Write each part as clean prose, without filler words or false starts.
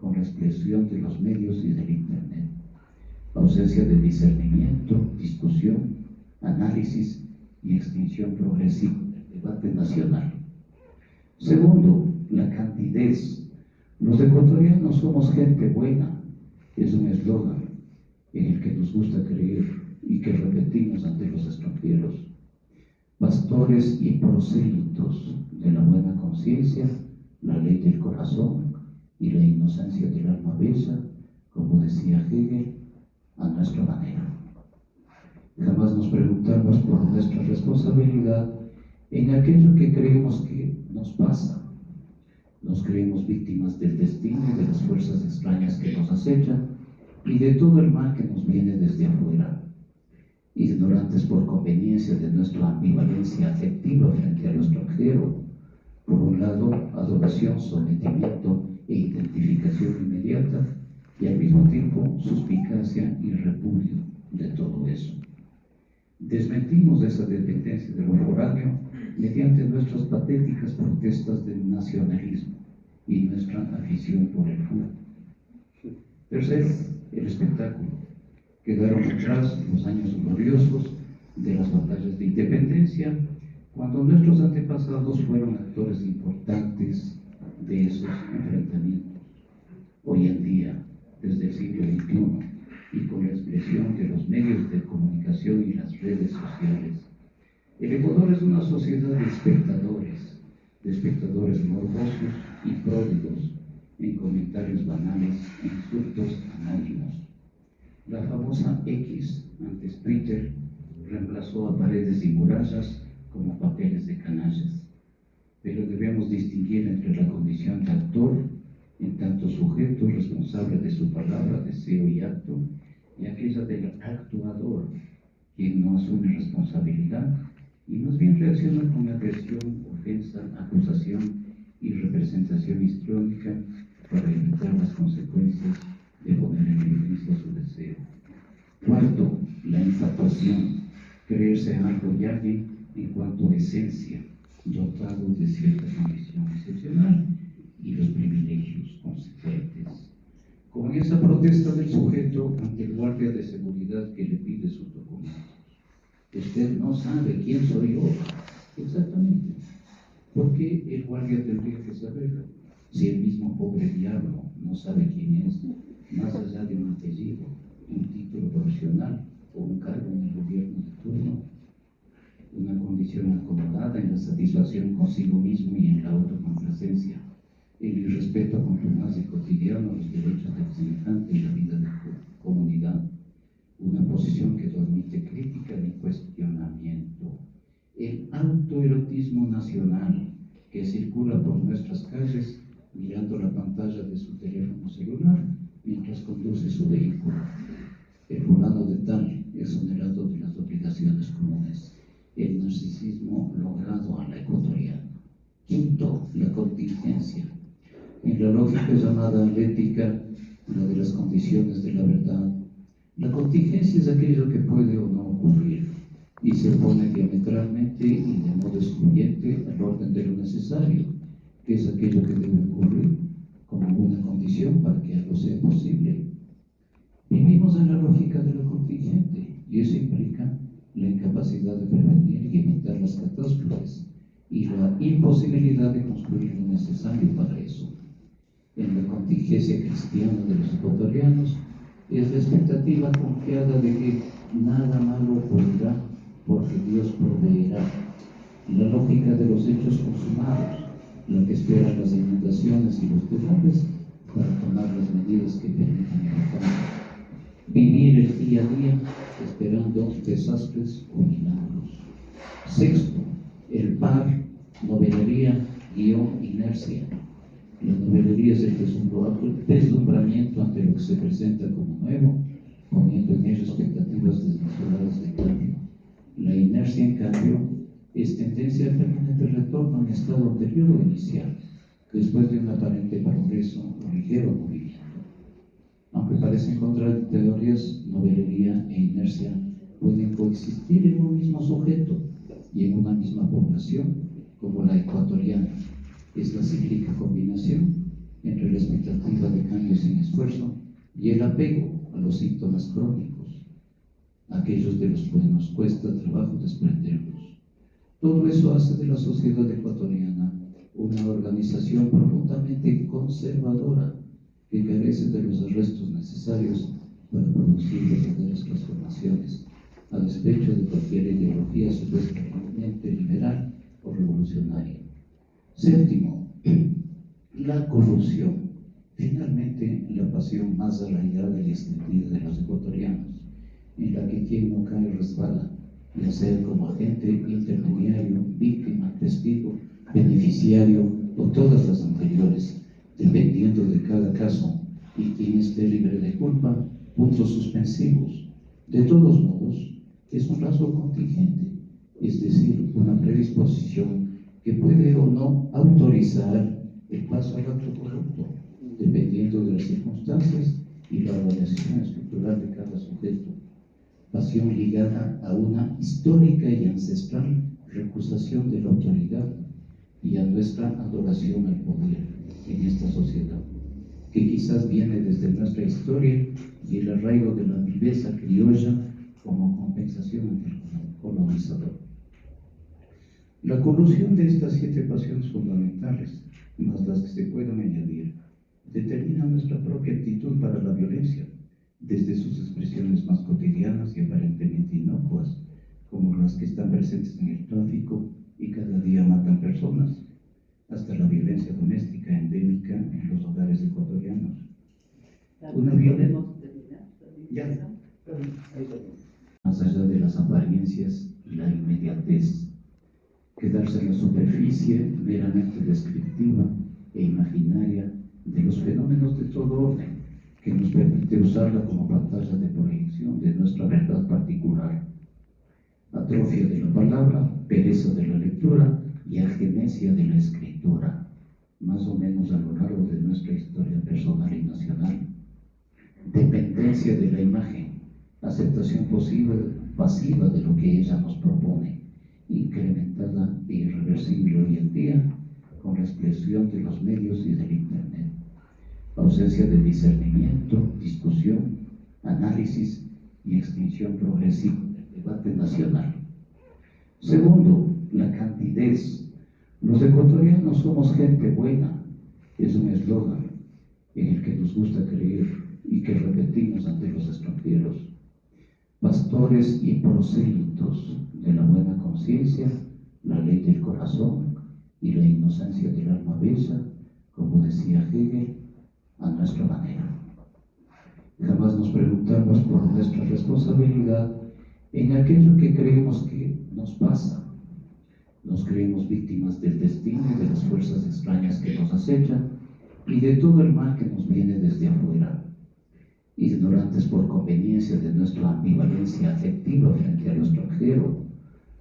con la expresión de los medios y del Internet. Ausencia de discernimiento, discusión, análisis y extinción progresiva del debate nacional. Segundo, la candidez. Los ecuatorianos somos gente buena, es un eslogan en el que nos gusta creer y que repetimos ante los extranjeros. Pastores y prosélitos de la buena conciencia, la ley del corazón y la inocencia del alma bella, como decía Hegel, a nuestra manera. Jamás nos preguntamos por nuestra responsabilidad en aquello que creemos que nos pasa. Nos creemos víctimas del destino y de las fuerzas extrañas que nos acechan y de todo el mal que nos viene desde afuera. Ignorantes por conveniencia de nuestra ambivalencia afectiva frente a lo extranjero. Por un lado, adoración, sometimiento e identificación inmediata, y al mismo tiempo suspicacia y repudio de todo eso. Desmentimos esa dependencia de lo foráneo mediante nuestras patéticas protestas del nacionalismo y nuestra afición por el fútbol. Tercero, el espectáculo. Quedaron atrás los años gloriosos de las batallas de independencia, cuando nuestros antepasados fueron actores importantes de esos enfrentamientos. Hoy en día, desde el siglo XXI, y con la expresión de los medios de comunicación y las redes sociales, el Ecuador es una sociedad de espectadores morbosos y pródigos en comentarios banales e insultos anónimos. La famosa X, antes Twitter, reemplazó a paredes y murallas como papeles de canallas. Pero debemos distinguir entre la condición de actor, en tanto sujeto responsable de su palabra, deseo y acto, y aquella del actuador, quien no asume responsabilidad y más bien reacciona con agresión, ofensa, acusación y representación histriónica para evitar las consecuencias de poner en evidencia su deseo. Cuarto, la infatuación, creerse algo y alguien en cuanto a esencia, dotado de cierta condición excepcional y los privilegios consecuentes. Con esa protesta del sujeto ante el guardia de seguridad que le pide sus documentos. Usted no sabe quién soy yo. Exactamente. ¿Por qué el guardia tendría que saberlo? Si el mismo pobre diablo no sabe quién es, más allá de un apellido, un título profesional o un cargo en el gobierno de turno, una condición acomodada en la satisfacción consigo mismo y en la autocomplacencia, el irrespeto contumaz y cotidiano a los derechos del semejante y la vida de la comunidad, una posición que no admite crítica ni cuestionamiento, el autoerotismo nacional que circula por nuestras calles mirando la pantalla de su teléfono celular mientras conduce su vehículo. El fulano de tal, exonerado de las obligaciones comunes, el narcisismo logrado a la ecuatoriana. Quinto, la contingencia. En la lógica llamada ética, la de las condiciones de la verdad, la contingencia es aquello que puede o no ocurrir y se opone diametralmente y de modo excluyente al orden de lo necesario, que es aquello que debe ocurrir como una condición para que algo sea posible. Vivimos en la lógica de lo contingente y eso implica la incapacidad de prevenir y evitar las catástrofes y la imposibilidad de construir lo necesario para eso. En la contingencia cristiana de los ecuatorianos es la expectativa confiada de que nada malo ocurrirá porque Dios proveerá. La lógica de los hechos consumados, la que espera las inundaciones y los derrumbes para tomar las medidas que permitan evitar. Vivir el día a día esperando desastres o milagros. Sexto, el par, novelería, guión, inercia. La novelería es el deslumbramiento ante lo que se presenta como nuevo, poniendo en ello expectativas desmesuradas de cambio. La inercia, en cambio, es tendencia al permanente retorno a un estado anterior o inicial, después de un aparente progreso o ligero movimiento. Aunque parecen contradictorias, novelería e inercia pueden coexistir en un mismo sujeto y en una misma población, como la ecuatoriana. Es la cíclica combinación entre la expectativa de cambios esfuerzo y el apego a los síntomas crónicos, aquellos de los que nos cuesta trabajo desprendernos. Todo eso hace de la sociedad ecuatoriana una organización profundamente conservadora que carece de los arrestos necesarios para producir verdaderas transformaciones, a despecho de cualquier ideología supuestamente liberal o revolucionaria. Séptimo, la corrupción. Finalmente, la pasión más arraigada y extendida de los ecuatorianos, en la que quien no cae resbala, ya sea como agente, intermediario, víctima, testigo, beneficiario o todas las anteriores, dependiendo de cada caso, y quien esté libre de culpa, puntos suspensivos. De todos modos, es un rasgo contingente, es decir, una predisposición que puede o no autorizar el paso al acto corrupto, dependiendo de las circunstancias y la variación estructural de cada sujeto. Pasión ligada a una histórica y ancestral recusación de la autoridad y a nuestra adoración al poder en esta sociedad, que quizás viene desde nuestra historia y el arraigo de la viveza criolla como compensación ante el colonizador. La colusión de estas 7 pasiones fundamentales, más las que se puedan añadir, determina nuestra propia actitud para la violencia, desde sus expresiones más cotidianas y aparentemente inocuas, como las que están presentes en el tráfico y cada día matan personas, hasta la violencia doméstica endémica en los hogares ecuatorianos. Una violencia, más allá de las apariencias, la inmediatez, quedarse en la superficie meramente descriptiva e imaginaria de los fenómenos de todo orden, que nos permite usarla como pantalla de proyección de nuestra verdad particular. Atrofia de la palabra, pereza de la lectura y agenesia de la escritura, más o menos a lo largo de nuestra historia personal y nacional. Dependencia de la imagen, aceptación pasiva de lo que ella nos propone, incrementada e irreversible hoy en día con la expresión de los medios y del Internet. Ausencia de discernimiento, discusión, análisis y extinción progresiva del debate nacional. Segundo, la candidez. Los ecuatorianos somos gente buena, es un eslogan en el que nos gusta creer y que repetimos ante los extranjeros. Pastores y prosélitos de la buena conciencia, la ley del corazón y la inocencia del alma bella, como decía Hegel, a nuestra manera. Jamás nos preguntamos por nuestra responsabilidad en aquello que creemos que nos pasa. Nos creemos víctimas del destino y de las fuerzas extrañas que nos acechan y de todo el mal que nos viene desde afuera. Ignorantes por conveniencia de nuestra ambivalencia afectiva frente a lo extranjero.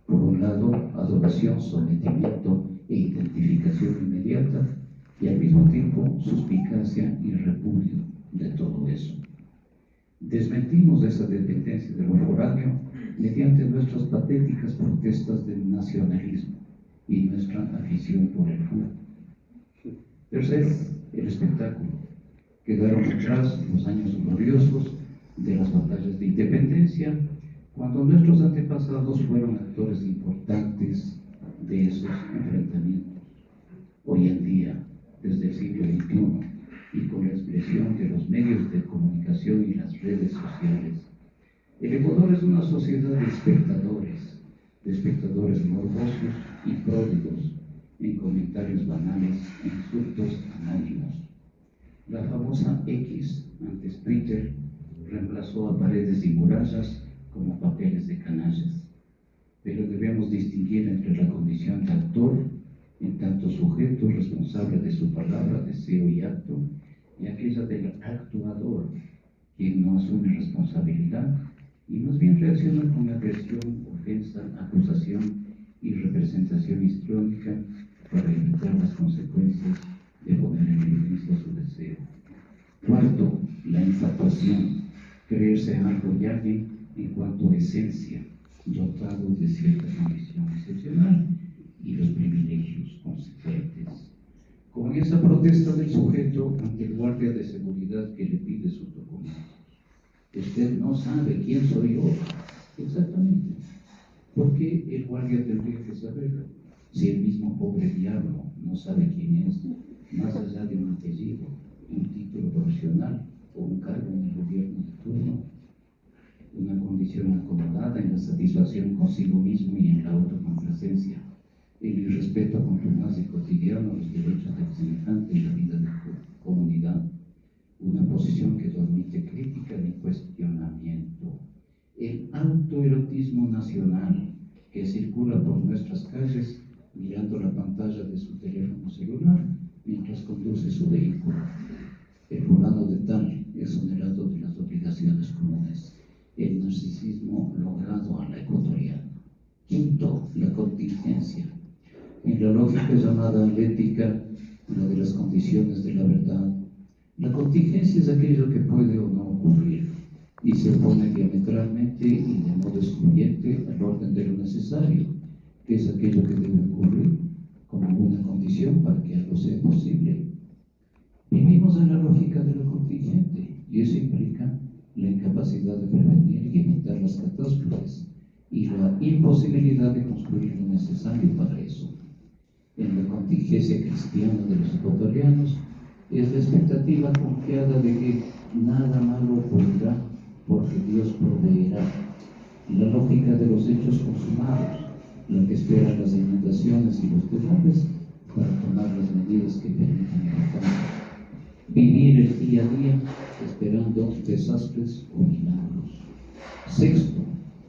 Por un lado, adoración, sometimiento e identificación inmediata, y al mismo tiempo suspicacia y repudio de todo eso. Desmentimos esa dependencia de lo foráneo mediante nuestras patéticas protestas del nacionalismo y nuestra afición por el fútbol. Tercero, el espectáculo. Quedaron atrás los años gloriosos de las batallas de independencia, cuando nuestros antepasados fueron actores importantes de esos enfrentamientos. Hoy en día, desde el siglo XXI, y con la expresión de los medios de comunicación y las redes sociales, el Ecuador es una sociedad de espectadores morbosos y pródigos en comentarios banales, insultos anónimos. La famosa X, antes Twitter, reemplazó a paredes y murallas como papeles de canallas. Pero debemos distinguir entre la condición de actor, en tanto sujeto responsable de su palabra, deseo y acto, y aquella del actuador, quien no asume responsabilidad y más bien reacciona con agresión, ofensa, acusación y representación histriónica para evitar las consecuencias de poner en evidencia su deseo. Cuarto, la infatuación, creerse algo y alguien en cuanto a esencia, dotado de cierta condición excepcional y los privilegios consecuentes. Con esa protesta del sujeto ante el guardia de seguridad que le pide sus documentos. Usted no sabe quién soy yo. Exactamente. ¿Por qué el guardia tendría que saberlo? Si el mismo pobre diablo no sabe quién es, más allá de un apellido, un título profesional o un cargo en el gobierno de turno, una condición acomodada en la satisfacción consigo mismo y en la autocomplacencia, el irrespeto contumaz y cotidiano a los derechos del semejante y la vida de la comunidad, una posición que no admite crítica ni cuestionamiento, el autoerotismo nacional que circula por nuestras calles mirando la pantalla de su teléfono celular mientras conduce su vehículo. El fulano de tal, exonerado de las obligaciones comunes, el narcisismo logrado a la ecuatoriana. Quinto, la contingencia. En la lógica llamada ética, la de las condiciones de la verdad, la contingencia es aquello que puede o no ocurrir y se opone diametralmente y de modo excluyente al orden de lo necesario, que es aquello que debe ocurrir como una condición para que algo sea posible. Vivimos en la lógica de lo contingente y eso implica la incapacidad de prevenir y evitar las catástrofes y la imposibilidad de construir lo necesario para eso. En la contingencia cristiana de los ecuatorianos es la expectativa confiada de que nada malo ocurrirá porque Dios proveerá. La lógica de los hechos consumados, la que espera las inundaciones y los derrumbes para tomar las medidas que permitan el cambio. Vivir el día a día esperando desastres o milagros. Sexto,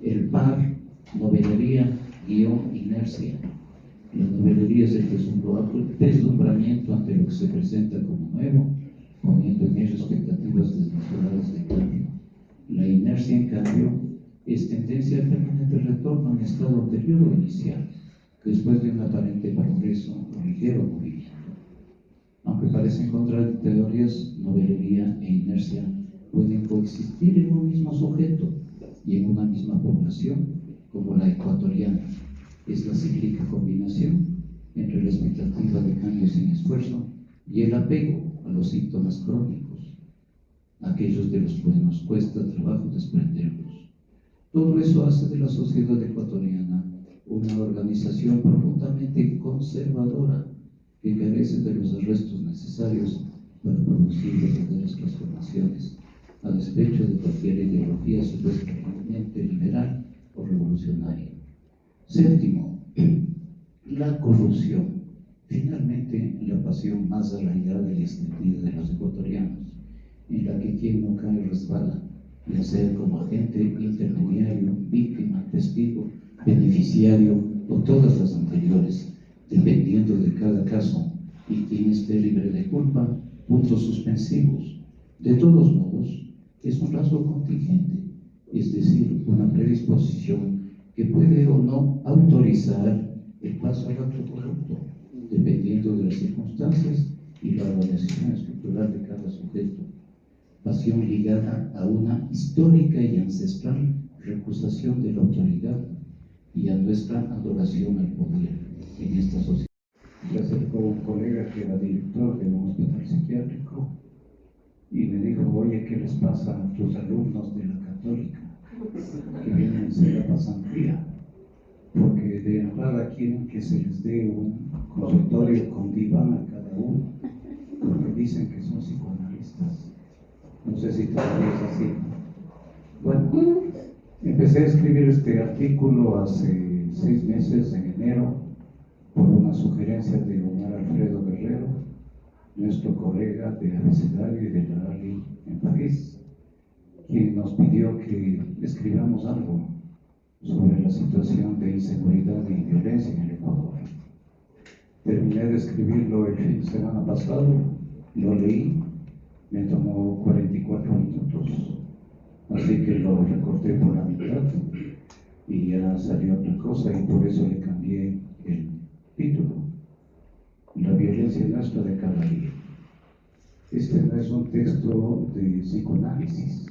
el par, novelería, guión, inercia. La novelería es el deslumbramiento ante lo que se presenta como nuevo, poniendo en ello expectativas desmesuradas de cambio. La inercia, en cambio, es tendencia al permanente retorno a un estado anterior o inicial, que después de un aparente progreso o ligero movimiento. Aunque parecen contradictorias, novelería e inercia pueden coexistir en un mismo sujeto y en una misma población, como la ecuatoriana. Es la cíclica combinación entre la expectativa de cambio sin esfuerzo y el apego a los síntomas crónicos, aquellos de los que nos cuesta trabajo desprendernos. Todo eso hace de la sociedad ecuatoriana una organización profundamente conservadora que carece de los arrestos necesarios para producir verdaderas transformaciones, a despecho de cualquier ideología supuestamente liberal o revolucionaria. Séptimo, la corrupción. Finalmente, la pasión más arraigada y extendida de los ecuatorianos, en la que quien no cae resbala, ya sea como agente, intermediario, víctima, testigo, beneficiario o todas las anteriores, dependiendo de cada caso, y quien esté libre de culpa, puntos suspensivos. De todos modos, es un rasgo contingente, es decir, una predisposición que puede o no autorizar el paso al acto corrupto, dependiendo de las circunstancias y la organización estructural de cada sujeto. Pasión ligada a una histórica y ancestral recusación de la autoridad y a nuestra adoración al poder en esta sociedad. Se acercó un colega que era director de un hospital psiquiátrico y me dijo: oye, ¿qué les pasa a tus alumnos de la Católica que vienen a hacer la pasantía? Porque de entrada quieren que se les dé un consultorio con diván a cada uno, porque dicen que son psicoanalistas. No sé si todavía es así. Bueno, empecé a escribir este artículo hace 6 meses, en enero, por una sugerencia de Omar Alfredo Guerrero, nuestro colega de abecedario y de la RALI en París, quien nos pidió que escribamos algo sobre la situación de inseguridad y violencia en el Ecuador. Terminé de escribirlo el fin de semana pasado, lo leí, me tomó 44 minutos, así que lo recorté por la mitad y ya salió otra cosa, y por eso le cambié el título: La violencia nuestra de cada día. Este no es un texto de psicoanálisis,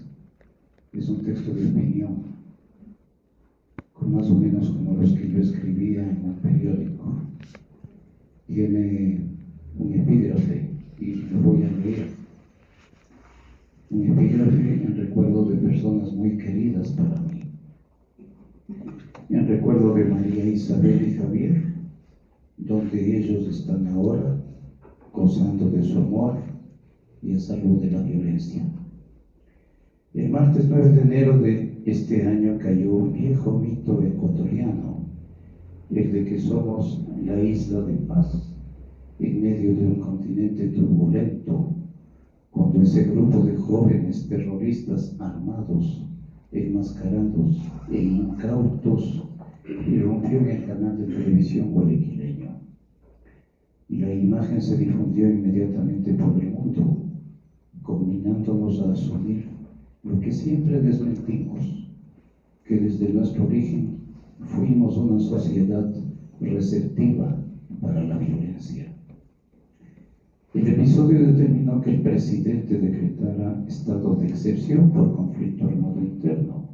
es un texto de opinión, más o menos como los que yo escribía en un periódico. Tiene un epígrafe, y lo voy a leer. Un epígrafe en recuerdo de personas muy queridas para mí. En recuerdo de María Isabel y Javier, donde ellos están ahora, gozando de su amor y a salvo de la violencia. El martes 9 de enero de este año cayó un viejo mito ecuatoriano, el de que somos la isla de paz en medio de un continente turbulento, cuando ese grupo de jóvenes terroristas armados, enmascarados e incautos irrumpió en el canal de televisión guayaquileño. La imagen se difundió inmediatamente por el mundo, conminándonos a asumir lo que siempre desmentimos, que desde nuestro origen fuimos una sociedad receptiva para la violencia. El episodio determinó que el presidente decretara estado de excepción por conflicto armado interno,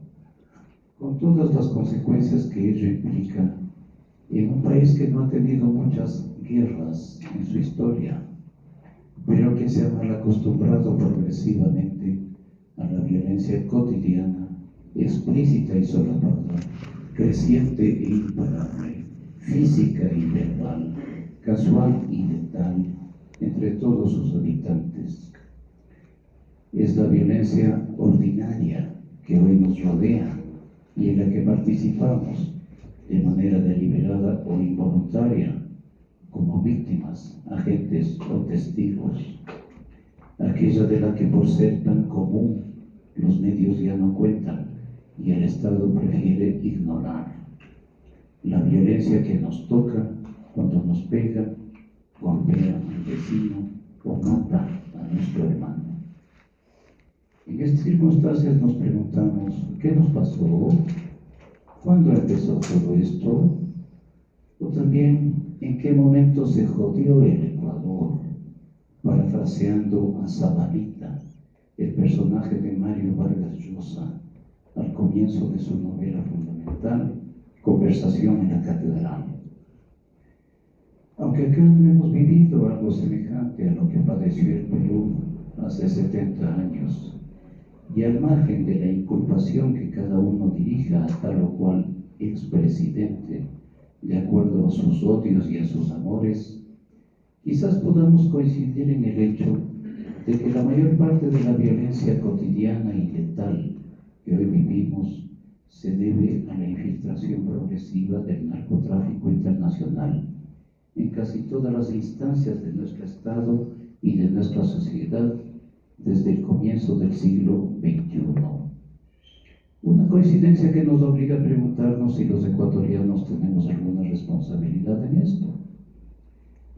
con todas las consecuencias que ello implica en un país que no ha tenido muchas guerras en su historia, pero que se ha mal acostumbrado progresivamente a la violencia cotidiana, explícita y solapada, creciente e imparable, física y verbal, casual y letal, entre todos sus habitantes. Es la violencia ordinaria que hoy nos rodea y en la que participamos de manera deliberada o involuntaria como víctimas, agentes o testigos. Aquella de la que por ser tan común los medios ya no cuentan y el Estado prefiere ignorar. La violencia que nos toca cuando nos pega, golpea al vecino o mata a nuestro hermano. En estas circunstancias nos preguntamos, ¿qué nos pasó? ¿Cuándo empezó todo esto? O también, ¿en qué momento se jodió el Ecuador? Parafraseando a Zabalita, el personaje de Mario Vargas Llosa, al comienzo de su novela fundamental, Conversación en la Catedral. Aunque acá no hemos vivido algo semejante a lo que padeció el Perú hace 70 años, y al margen de la inculpación que cada uno dirija a tal o cual expresidente, de acuerdo a sus odios y a sus amores, quizás podamos coincidir en el hecho de que la mayor parte de la violencia cotidiana y letal que hoy vivimos se debe a la infiltración progresiva del narcotráfico internacional en casi todas las instancias de nuestro Estado y de nuestra sociedad desde el comienzo del siglo XXI. Una coincidencia que nos obliga a preguntarnos si los ecuatorianos tenemos alguna responsabilidad en esto.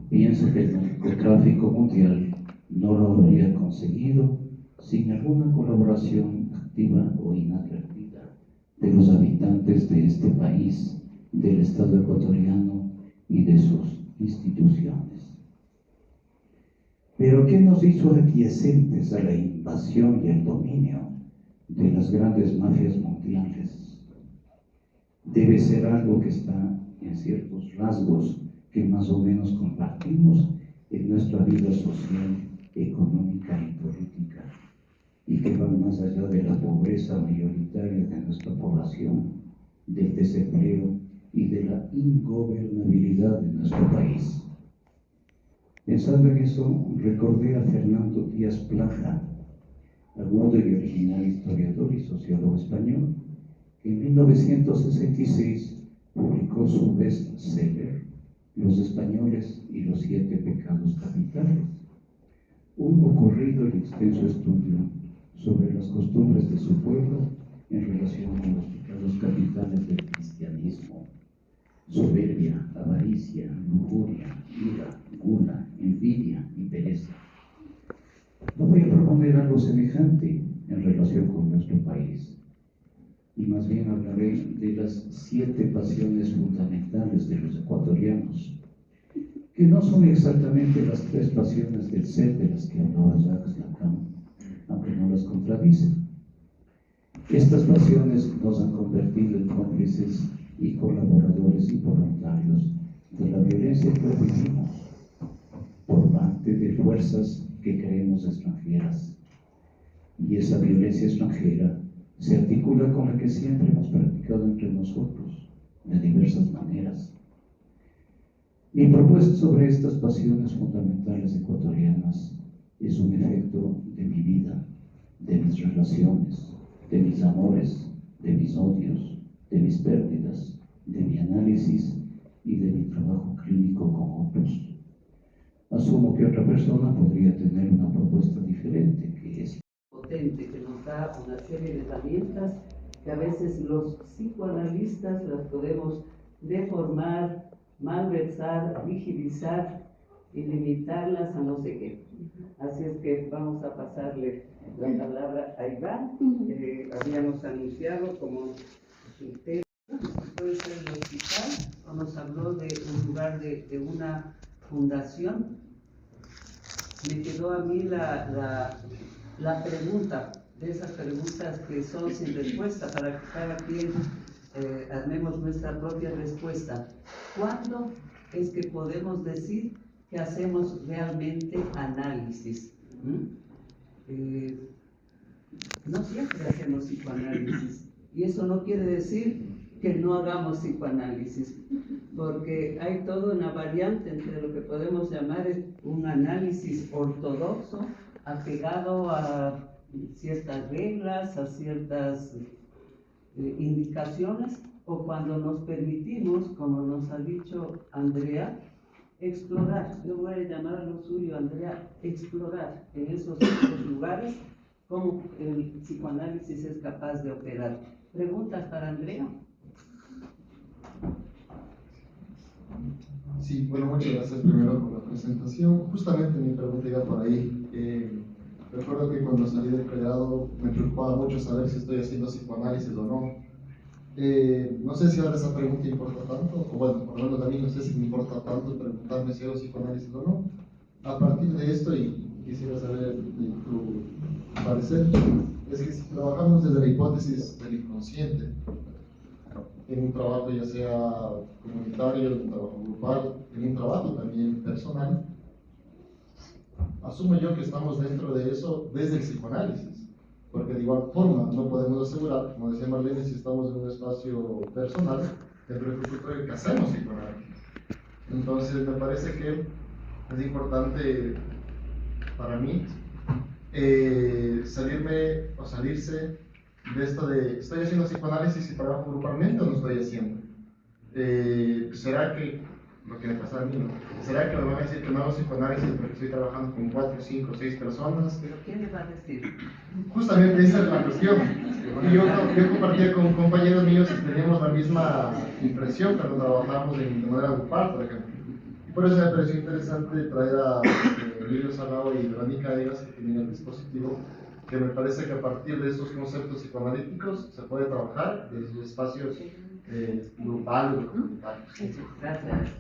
Pienso que el narcotráfico mundial no lo habría conseguido sin alguna colaboración activa o inadvertida de los habitantes de este país, del Estado ecuatoriano y de sus instituciones. Pero ¿qué nos hizo aquiescentes a la invasión y al dominio de las grandes mafias mundiales? Debe ser algo que está en ciertos rasgos que más o menos compartimos en nuestra vida social, económica y política, y que van más allá de la pobreza mayoritaria de nuestra población, del desempleo y de la ingobernabilidad de nuestro país. Pensando en eso, recordé a Fernando Díaz Plaja, agudo y original historiador y sociólogo español, que en 1966 publicó su bestseller Los españoles y los 7 pecados capitales, un ocurrido y extenso estudio sobre las costumbres de su pueblo en relación con los pecados capitales del cristianismo: soberbia, avaricia, lujuria, ira, gula, envidia y pereza. No voy a proponer algo semejante en relación con nuestro país, y más bien hablaré de las 7 pasiones fundamentales de los ecuatorianos, que no son exactamente las 3 pasiones del ser de las que hablaba Jacques Lacan, aunque no las contradicen. Estas pasiones nos han convertido en cómplices y colaboradores involuntarios de la violencia que vivimos, por más fuerzas que creemos extranjeras. Y esa violencia extranjera se articula con la que siempre hemos practicado entre nosotros, de diversas maneras. Mi propuesta sobre estas pasiones fundamentales ecuatorianas es un efecto de mi vida, de mis relaciones, de mis amores, de mis odios, de mis pérdidas, de mi análisis y de mi trabajo clínico con otros. Asumo que otra persona podría tener una propuesta diferente, que es potente, que nos da una serie de herramientas que a veces los psicoanalistas las podemos deformar, malversar, rigidizar y limitarlas a no sé qué. Así es que vamos a pasarle la palabra a Iván. Habíamos anunciado como su tema, puede ser el hospital, o nos habló de un lugar de una fundación. Me quedó a mí la pregunta, de esas preguntas que son sin respuesta, para que cada quien armemos nuestra propia respuesta. ¿Cuándo es que podemos decir que hacemos realmente análisis? No siempre hacemos psicoanálisis, y eso no quiere decir que no hagamos psicoanálisis, porque hay toda una variante entre lo que podemos llamar un análisis ortodoxo, apegado a ciertas reglas, a ciertas indicaciones, o cuando nos permitimos, como nos ha dicho Andrea, explorar. Yo voy a llamar a lo suyo, Andrea, explorar en esos otros lugares cómo el psicoanálisis es capaz de operar. ¿Preguntas para Andrea? Sí, bueno, muchas gracias primero por la presentación. Justamente mi pregunta iba por ahí. Recuerdo que cuando salí del pregrado me preocupaba mucho saber si estoy haciendo psicoanálisis o no. No sé si ahora esa pregunta importa tanto, o bueno, por lo menos a mí no sé si me importa tanto preguntarme si hago psicoanálisis o no. A partir de esto, y quisiera saber tu parecer, es que si trabajamos desde la hipótesis del inconsciente, en un trabajo ya sea comunitario, en un trabajo grupal, en un trabajo también personal, asumo yo que estamos dentro de eso desde el psicoanálisis, porque de igual forma no podemos asegurar, como decía Marlene, si estamos en un espacio personal, dentro del futuro que hacemos psicoanálisis. Entonces me parece que es importante para mí salirse de esto de ¿estoy haciendo psicoanálisis y trabajo grupalmente o no estoy haciendo? ¿Será que, lo que me pasa a mí, ¿no? ¿Será que me van a decir que no hago psicoanálisis porque estoy trabajando con 4, 5, 6 personas? ¿Pero quién le va a decir? Justamente esa es la cuestión. Y yo compartía con compañeros míos que teníamos la misma impresión cuando trabajábamos de manera grupal, por ejemplo. Y por eso me pareció interesante traer a Emilio Salao y Verónica Egas, que tienen el dispositivo, que me parece que a partir de esos conceptos psicoanalíticos se puede trabajar desde los espacios grupales o comunitarios. Gracias.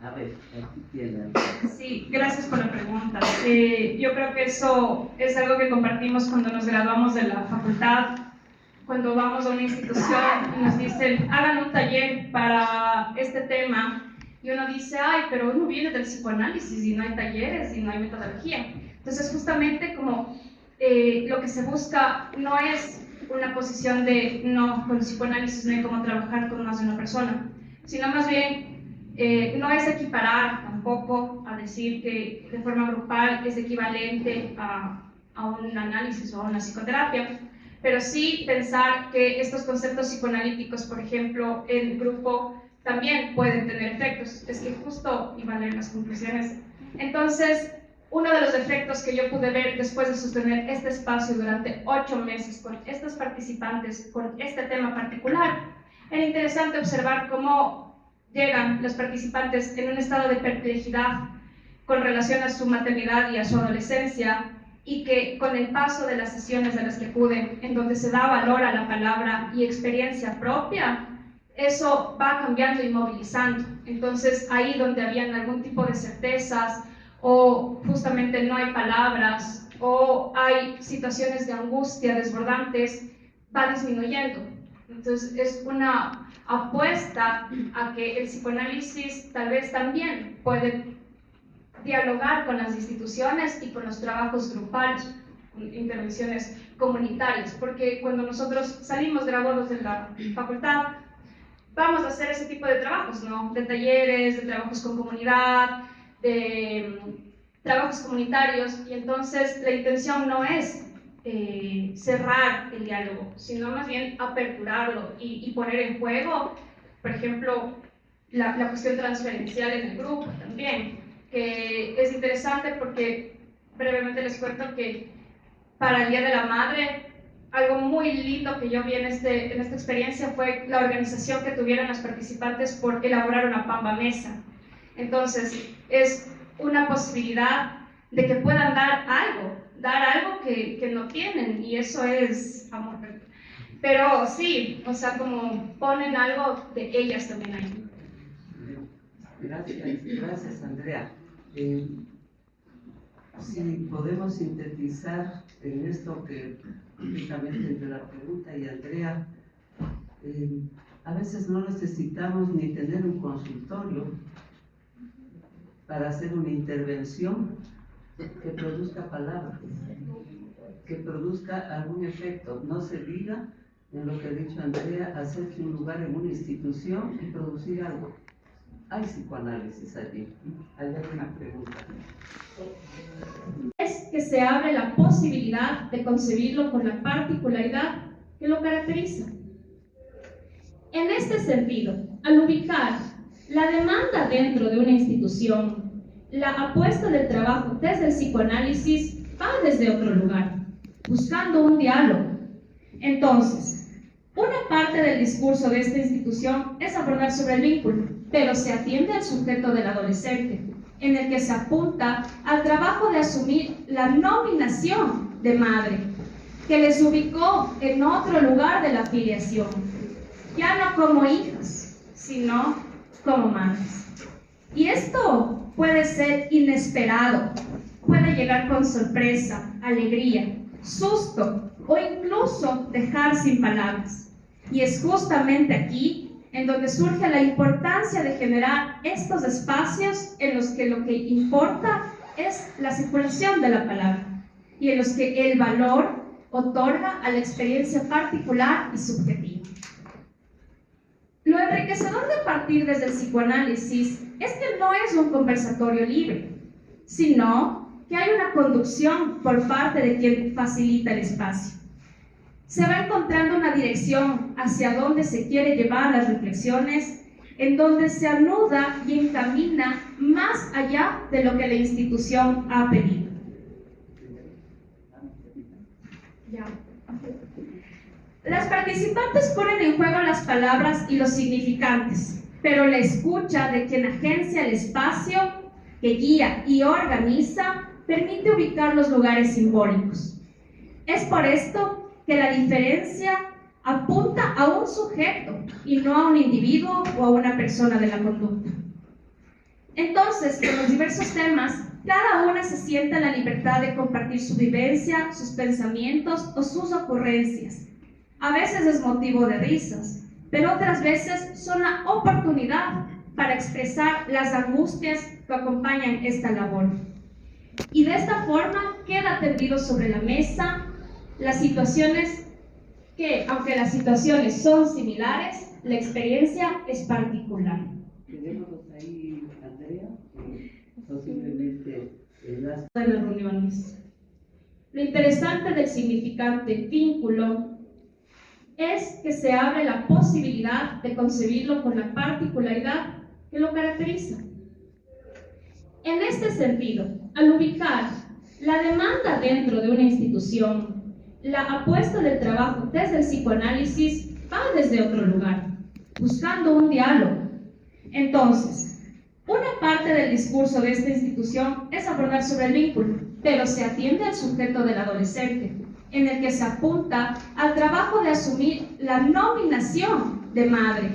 A ver, aquí tienen. Sí, gracias por la pregunta. Yo creo que eso es algo que compartimos cuando nos graduamos de la facultad, cuando vamos a una institución y nos dicen, hagan un taller para este tema, y uno dice, ay, pero uno viene del psicoanálisis y no hay talleres y no hay metodología. Entonces, justamente como lo que se busca no es una posición de, no, con el psicoanálisis no hay cómo trabajar con más de una persona, sino más bien no es equiparar tampoco a decir que de forma grupal es equivalente a un análisis o a una psicoterapia, pero sí pensar que estos conceptos psicoanalíticos, por ejemplo, en grupo también pueden tener efectos. Es que justo iba a leer las conclusiones. Entonces, uno de los efectos que yo pude ver después de sostener este espacio durante 8 meses con estos participantes, con este tema particular, era interesante observar cómo llegan los participantes en un estado de perplejidad con relación a su maternidad y a su adolescencia, y que con el paso de las sesiones de las que pude, en donde se da valor a la palabra y experiencia propia, eso va cambiando y movilizando. Entonces, ahí donde habían algún tipo de certezas, o justamente no hay palabras, o hay situaciones de angustia desbordantes, va disminuyendo. Entonces, es una apuesta a que el psicoanálisis tal vez también puede dialogar con las instituciones y con los trabajos grupales, intervenciones comunitarias, porque cuando nosotros salimos graduados de la facultad, vamos a hacer ese tipo de trabajos, ¿no? De talleres, de trabajos con comunidad, de trabajos comunitarios, y entonces la intención no es cerrar el diálogo, sino más bien aperturarlo y poner en juego, por ejemplo, la cuestión transferencial en el grupo también, que es interesante porque brevemente les cuento que para el Día de la Madre, algo muy lindo que yo vi en esta experiencia fue la organización que tuvieron las participantes por elaborar una pamba mesa. Entonces, es una posibilidad de que puedan dar algo que no tienen, y eso es amor. Pero sí, o sea, como ponen algo de ellas también ahí. Gracias, Andrea. Si podemos sintetizar en esto que justamente entre la pregunta y Andrea, a veces no necesitamos ni tener un consultorio para hacer una intervención que produzca palabras, que produzca algún efecto. No se diga, en lo que ha dicho Andrea, hacerse un lugar en una institución y producir algo. Hay psicoanálisis allí. ¿Hay alguna pregunta? Es que se abre la posibilidad de concebirlo con la particularidad que lo caracteriza. En este sentido, al ubicar la demanda dentro de una institución, la apuesta del trabajo desde el psicoanálisis va desde otro lugar, buscando un diálogo. Entonces, una parte del discurso de esta institución es abordar sobre el vínculo, pero se atiende al sujeto del adolescente, en el que se apunta al trabajo de asumir la nominación de madre, que les ubicó en otro lugar de la filiación, ya no como hijas, sino como madres. Y esto puede ser inesperado, puede llegar con sorpresa, alegría, susto o incluso dejar sin palabras. Y es justamente aquí en donde surge la importancia de generar estos espacios en los que lo que importa es la circulación de la palabra y en los que el valor otorga a la experiencia particular y subjetiva. Lo enriquecedor de partir desde el psicoanálisis es que no es un conversatorio libre, sino que hay una conducción por parte de quien facilita el espacio. Se va encontrando una dirección hacia donde se quiere llevar las reflexiones, en donde se anuda y encamina más allá de lo que la institución ha pedido. Las participantes ponen en juego las palabras y los significantes, pero la escucha de quien agencia el espacio, que guía y organiza, permite ubicar los lugares simbólicos. Es por esto que la diferencia apunta a un sujeto y no a un individuo o a una persona de la conducta. Entonces, con los diversos temas, cada una se sienta en la libertad de compartir su vivencia, sus pensamientos o sus ocurrencias. A veces es motivo de risas, pero otras veces son la oportunidad para expresar las angustias que acompañan esta labor. Y de esta forma queda tendido sobre la mesa las situaciones que, aunque las situaciones son similares, la experiencia es particular. Tenemos ahí, Andrea, o simplemente de las reuniones. Lo interesante del significante vínculo es que se abre la posibilidad de concebirlo con la particularidad que lo caracteriza. En este sentido, al ubicar la demanda dentro de una institución, la apuesta del trabajo desde el psicoanálisis va desde otro lugar, buscando un diálogo. Entonces, una parte del discurso de esta institución es abordar sobre el vínculo, pero se atiende al sujeto del adolescente, en el que se apunta al trabajo de asumir la nominación de madre,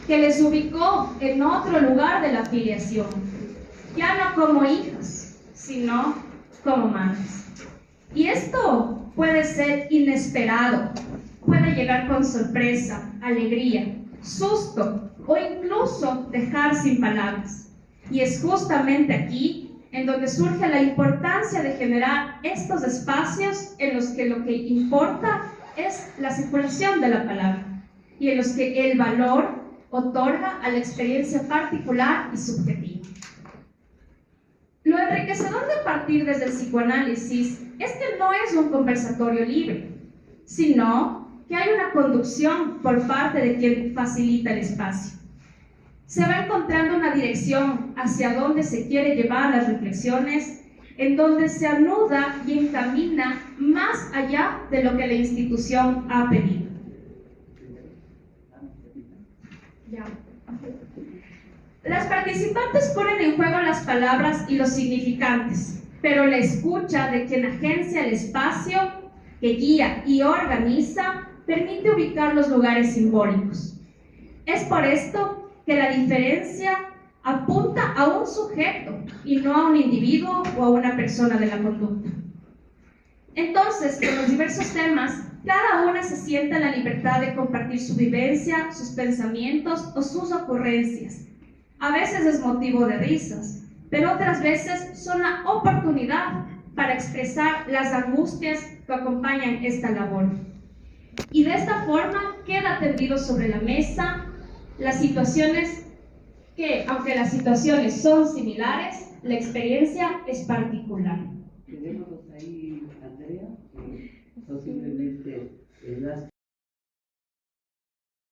que les ubicó en otro lugar de la filiación, ya no como hijas, sino como madres. Y esto puede ser inesperado, puede llegar con sorpresa, alegría, susto o incluso dejar sin palabras. Y es justamente aquí en donde surge la importancia de generar estos espacios en los que lo que importa es la circulación de la palabra y en los que el valor otorga a la experiencia particular y subjetiva. Lo enriquecedor de partir desde el psicoanálisis es que no es un conversatorio libre, sino que hay una conducción por parte de quien facilita el espacio. Se va encontrando una dirección hacia donde se quiere llevar las reflexiones, en donde se anuda y encamina más allá de lo que la institución ha pedido. Las participantes ponen en juego las palabras y los significantes, pero la escucha de quien agencia el espacio, que guía y organiza, permite ubicar los lugares simbólicos. Es por esto que la diferencia apunta a un sujeto y no a un individuo o a una persona de la conducta. Entonces, con los diversos temas, cada una se sienta en la libertad de compartir su vivencia, sus pensamientos o sus ocurrencias. A veces es motivo de risas, pero otras veces son la oportunidad para expresar las angustias que acompañan esta labor. Y de esta forma queda tendido sobre la mesa las situaciones que, aunque las situaciones son similares, la experiencia es particular. Tenemos ahí, Andrea, posiblemente las